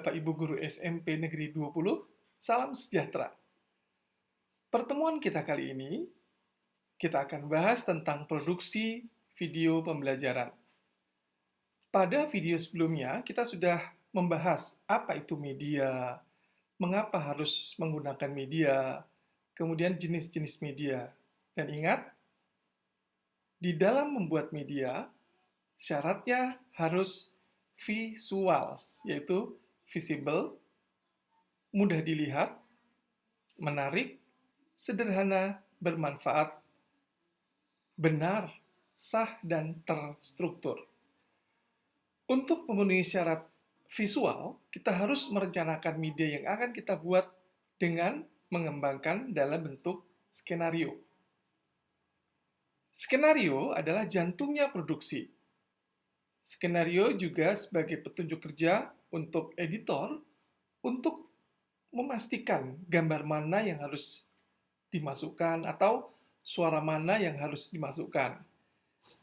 Bapak Ibu Guru SMP Negeri 20, salam sejahtera. Pertemuan kita kali ini, kita akan bahas tentang produksi video pembelajaran. Pada video sebelumnya, kita sudah membahas apa itu media, mengapa harus menggunakan media, kemudian jenis-jenis media. Dan ingat, di dalam membuat media, syaratnya harus visuals, yaitu visible, mudah dilihat, menarik, sederhana, bermanfaat, benar, sah, dan terstruktur. Untuk memenuhi syarat visual, kita harus merencanakan media yang akan kita buat dengan mengembangkan dalam bentuk skenario. Skenario adalah jantungnya produksi. Skenario juga sebagai petunjuk kerja untuk editor untuk memastikan gambar mana yang harus dimasukkan atau suara mana yang harus dimasukkan.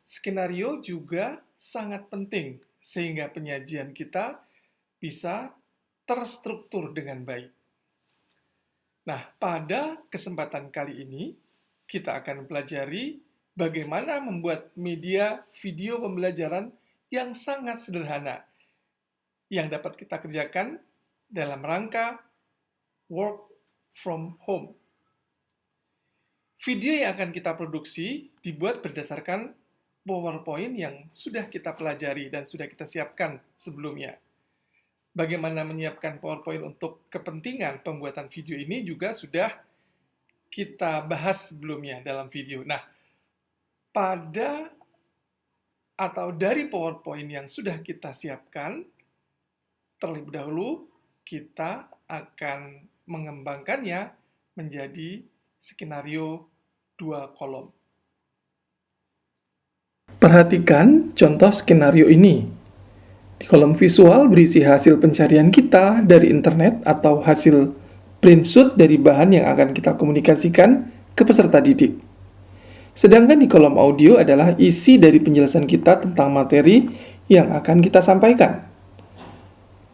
Skenario juga sangat penting sehingga penyajian kita bisa terstruktur dengan baik. Nah, pada kesempatan kali ini kita akan pelajari bagaimana membuat media video pembelajaran yang sangat sederhana, yang dapat kita kerjakan dalam rangka work from home. Video yang akan kita produksi dibuat berdasarkan PowerPoint yang sudah kita pelajari dan sudah kita siapkan sebelumnya. Bagaimana menyiapkan PowerPoint untuk kepentingan pembuatan video ini juga sudah kita bahas sebelumnya dalam video. Nah, dari PowerPoint yang sudah kita siapkan, terlebih dahulu kita akan mengembangkannya menjadi skenario 2 kolom. Perhatikan contoh skenario ini. Di kolom visual berisi hasil pencarian kita dari internet atau hasil screenshot dari bahan yang akan kita komunikasikan ke peserta didik. Sedangkan di kolom audio adalah isi dari penjelasan kita tentang materi yang akan kita sampaikan.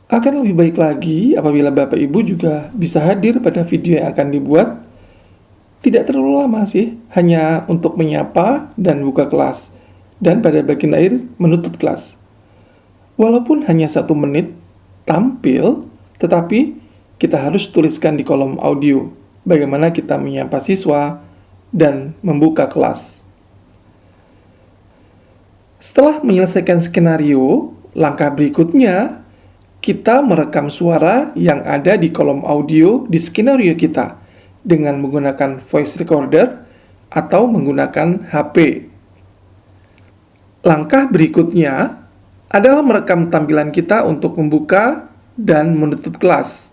Akan lebih baik lagi apabila Bapak Ibu juga bisa hadir pada video yang akan dibuat. Tidak terlalu lama sih, hanya untuk menyapa dan buka kelas, dan pada bagian akhir menutup kelas. Walaupun hanya 1 menit tampil, tetapi kita harus tuliskan di kolom audio bagaimana kita menyapa siswa dan membuka kelas. Setelah menyelesaikan skenario, langkah berikutnya kita merekam suara yang ada di kolom audio di skenario kita dengan menggunakan voice recorder atau menggunakan HP. Langkah berikutnya adalah merekam tampilan kita untuk membuka dan menutup kelas.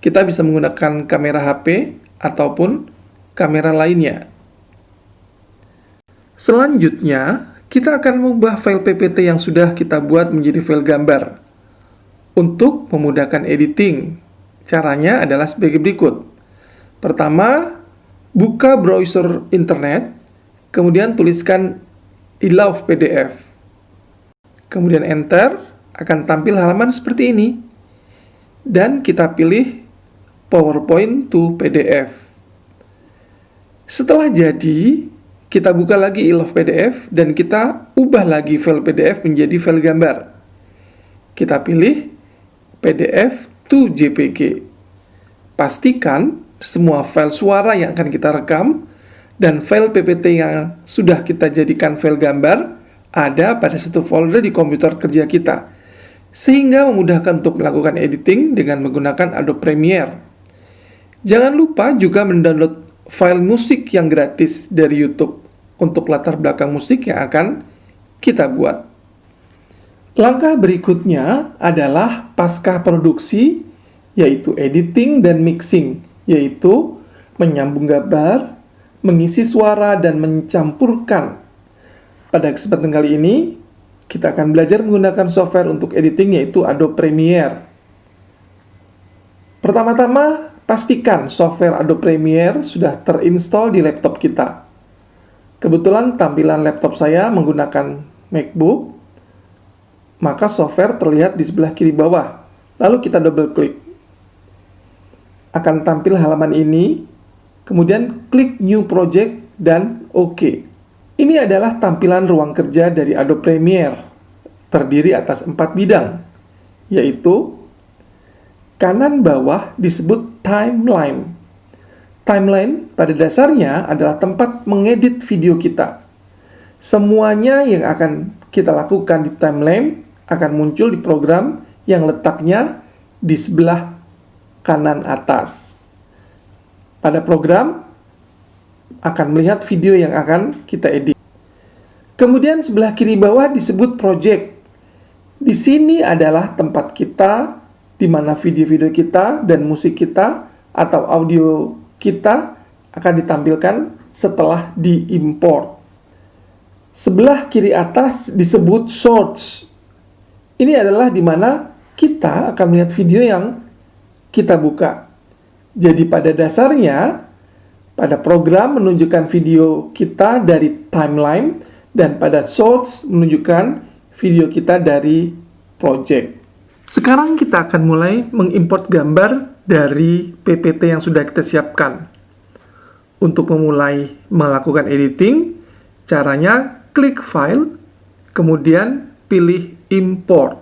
Kita bisa menggunakan kamera HP ataupun kamera lainnya. Selanjutnya, kita akan mengubah file PPT yang sudah kita buat menjadi file gambar. Untuk memudahkan editing, caranya adalah sebagai berikut. Pertama, buka browser internet, kemudian tuliskan I love PDF. Kemudian enter, akan tampil halaman seperti ini. Dan kita pilih PowerPoint to PDF. Setelah jadi, kita buka lagi I love PDF dan kita ubah lagi file PDF menjadi file gambar. Kita pilih PDF to JPG. Pastikan semua file suara yang akan kita rekam dan file PPT yang sudah kita jadikan file gambar ada pada satu folder di komputer kerja kita, sehingga memudahkan untuk melakukan editing dengan menggunakan Adobe Premiere. Jangan lupa juga mendownload file musik yang gratis dari YouTube untuk latar belakang musik yang akan kita buat. Langkah berikutnya adalah pasca produksi, yaitu editing dan mixing, yaitu menyambung gambar, mengisi suara, dan mencampurkan. Pada kesempatan kali ini, kita akan belajar menggunakan software untuk editing, yaitu Adobe Premiere. Pertama-tama, pastikan software Adobe Premiere sudah terinstall di laptop kita. Kebetulan tampilan laptop saya menggunakan MacBook, maka software terlihat di sebelah kiri bawah. Lalu kita double klik. Akan tampil halaman ini, kemudian klik New Project dan OK. Ini adalah tampilan ruang kerja dari Adobe Premiere, terdiri atas 4 bidang, yaitu kanan bawah disebut timeline. Timeline pada dasarnya adalah tempat mengedit video kita. Semuanya yang akan kita lakukan di timeline akan muncul di program yang letaknya di sebelah kanan atas. Pada program akan melihat video yang akan kita edit. Kemudian sebelah kiri bawah disebut project. Di sini adalah tempat kita di mana video-video kita dan musik kita atau audio kita akan ditampilkan setelah diimport. Sebelah kiri atas disebut source. Ini adalah di mana kita akan melihat video yang kita buka. Jadi pada dasarnya, pada program menunjukkan video kita dari timeline, dan pada source menunjukkan video kita dari project. Sekarang kita akan mulai mengimport gambar dari PPT yang sudah kita siapkan. Untuk memulai melakukan editing, caranya klik file, kemudian pilih import.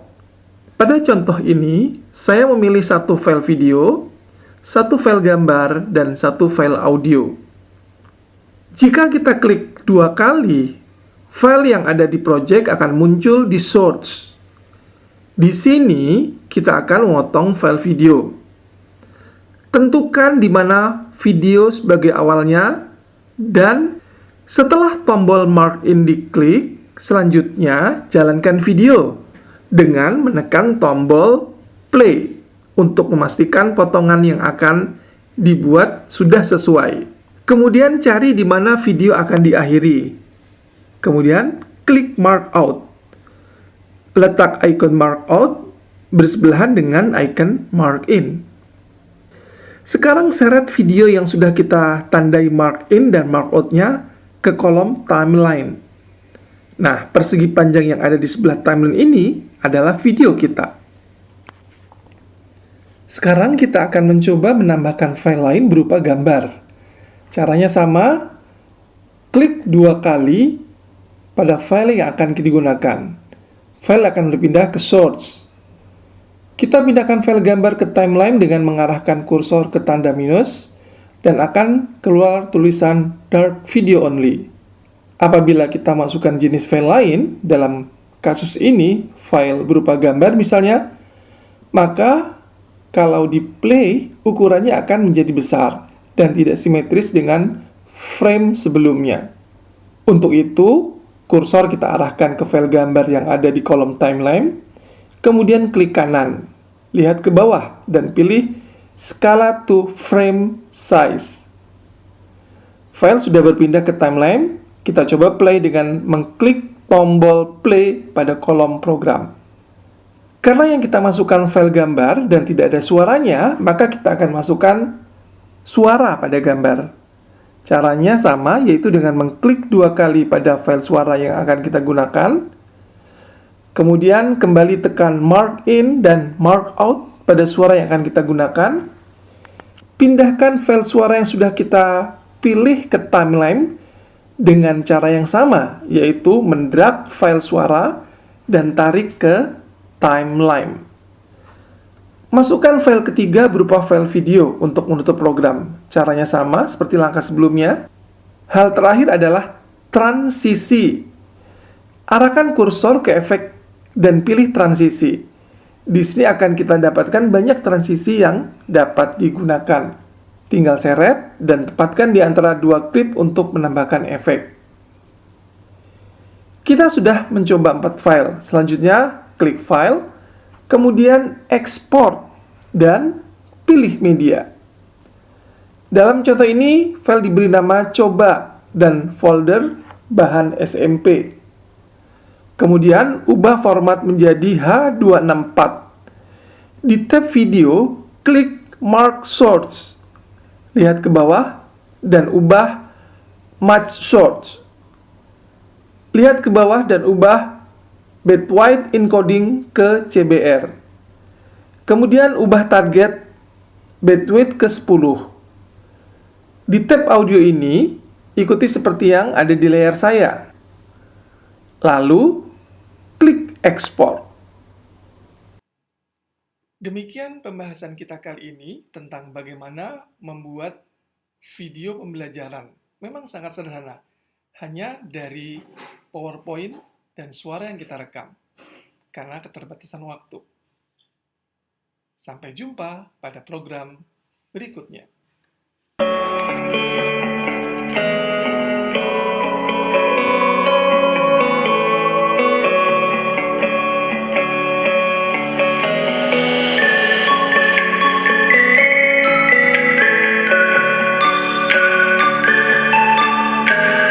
Pada contoh ini, saya memilih satu file video, satu file gambar, dan satu file audio. Jika kita klik 2 kali, file yang ada di project akan muncul di source. Di sini, kita akan memotong file video. Tentukan di mana video sebagai awalnya, dan setelah tombol mark in diklik, selanjutnya jalankan video dengan menekan tombol play untuk memastikan potongan yang akan dibuat sudah sesuai. Kemudian cari di mana video akan diakhiri. Kemudian klik mark out. Letak icon mark out bersebelahan dengan icon mark in. Sekarang seret video yang sudah kita tandai mark in dan mark out-nya ke kolom timeline. Nah, persegi panjang yang ada di sebelah timeline ini adalah video kita. Sekarang kita akan mencoba menambahkan file lain berupa gambar. Caranya sama, klik 2 kali pada file yang akan digunakan. File akan berpindah ke source. Kita pindahkan file gambar ke timeline dengan mengarahkan kursor ke tanda minus, dan akan keluar tulisan dark video only. Apabila kita masukkan jenis file lain, dalam kasus ini file berupa gambar misalnya, maka kalau di play ukurannya akan menjadi besar dan tidak simetris dengan frame sebelumnya. Untuk itu, kursor kita arahkan ke file gambar yang ada di kolom timeline, kemudian klik kanan, lihat ke bawah, dan pilih skala to frame size. File sudah berpindah ke timeline, kita coba play dengan mengklik tombol play pada kolom program. Karena yang kita masukkan file gambar dan tidak ada suaranya, maka kita akan masukkan suara pada gambar. Caranya sama, yaitu dengan mengklik 2 kali pada file suara yang akan kita gunakan. Kemudian kembali tekan mark in dan mark out pada suara yang akan kita gunakan. Pindahkan file suara yang sudah kita pilih ke timeline dengan cara yang sama, yaitu mendrag file suara dan tarik ke timeline. Masukkan file ketiga berupa file video untuk menutup program. Caranya sama seperti langkah sebelumnya. Hal terakhir adalah transisi. Arahkan kursor ke efek dan pilih transisi. Di sini akan kita dapatkan banyak transisi yang dapat digunakan. Tinggal seret dan tempatkan di antara 2 klip untuk menambahkan efek. Kita sudah mencoba 4 file. Selanjutnya, klik file, kemudian export, dan pilih media. Dalam contoh ini, file diberi nama coba dan folder bahan SMP. Kemudian, ubah format menjadi H264. Di tab video, klik mark source. Lihat ke bawah dan ubah match source. Lihat ke bawah dan ubah bitrate encoding ke CBR. Kemudian ubah target bandwidth ke 10. Di tab audio ini, ikuti seperti yang ada di layar saya. Lalu, klik ekspor. Demikian pembahasan kita kali ini tentang bagaimana membuat video pembelajaran. Memang sangat sederhana, hanya dari PowerPoint dan suara yang kita rekam, karena keterbatasan waktu. Sampai jumpa pada program berikutnya.